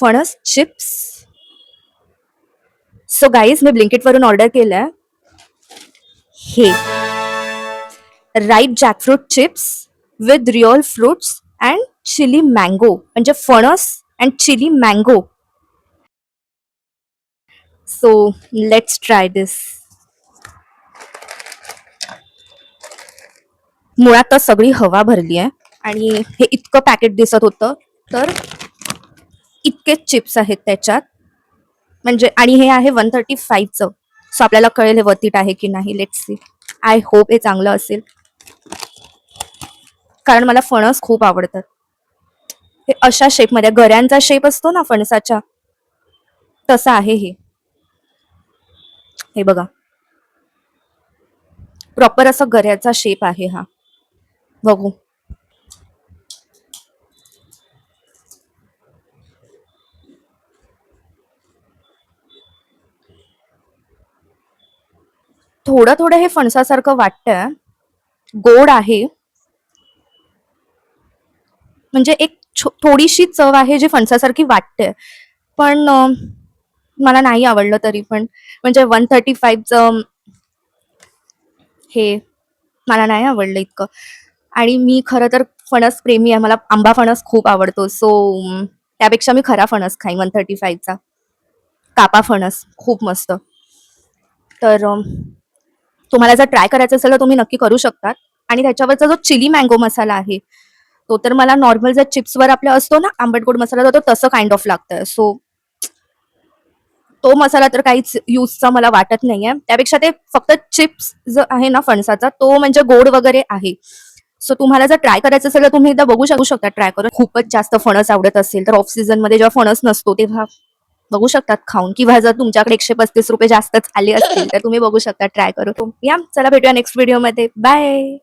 फणस chips. So guys मी Blinkit वरून ऑर्डर केलंय हे right jackfruit chips with real fruits and chilli mango, म्हणजे फणस and chilli mango. So let's try this. मुळात तर सगळी हवा भरली आहे आणि हे इतकं पॅकेट दिसत होतं, तर इतकेच चिप्स आहेत त्याच्यात. म्हणजे आणि हे आहे 135चं. सो आपल्याला कळेल हे वर्थ इट आहे की नाही. Let's see. आय होप हे चांगलं असेल, कारण मला फणस खूप आवडतात. हे अशा शेपमध्ये, गऱ्यांचा शेप असतो ना फणसाच्या, तसा आहे हे. हे बघा, प्रॉपर असा गऱ्याचा शेप आहे हा. बघू. थोडं थोडं हे फणसासारखं वाटतंय, गोड आहे. म्हणजे एक थोडीशी चव आहे जी फणसासारखी वाटते, पण मला नाही आवडलं तरी पण. म्हणजे 135चं हे मला नाही आवडलं इतकं. आणि मी खरं तर फणस प्रेमी आहे, मला आंबा फणस खूप आवडतो. सो त्यापेक्षा मी खरा फणस खाईन 135चा. कापा फणस खूप मस्त. तर तुम्हाला जर ट्राय करायचं असेल तर तुम्ही नक्की करू शकतात. आणि त्याच्यावरचा जो चिली मँगो मसाला आहे, तो तर मला नॉर्मल जर चिप्सवर आपला असतो ना आंबट गोड मसाला, तो तसं काइंड ऑफ लागतंय. सो तो मसाला तर काहीच यूजचा मला वाटत नाहीये. त्यापेक्षा ते फक्त चिप्स जो आहे ना फणसाचा, तो म्हणजे गोड वगैरे आहे. सो तुम्हाला जर ट्राय करायचं असेल तर तुम्ही एकदा बघू शकता ट्राय करून. खूपच जास्त फणस आवडत असेल तर ऑफ सीझन मध्ये जेव्हा फणस नसतो तेव्हा बघू शकतात खाऊन, किंवा जर तुमच्याकडे 135 रुपये जास्तच आले असतील तर तुम्ही बघू शकता ट्राय करून. या चला, भेटूया नेक्स्ट व्हिडिओ मध्ये. बाय.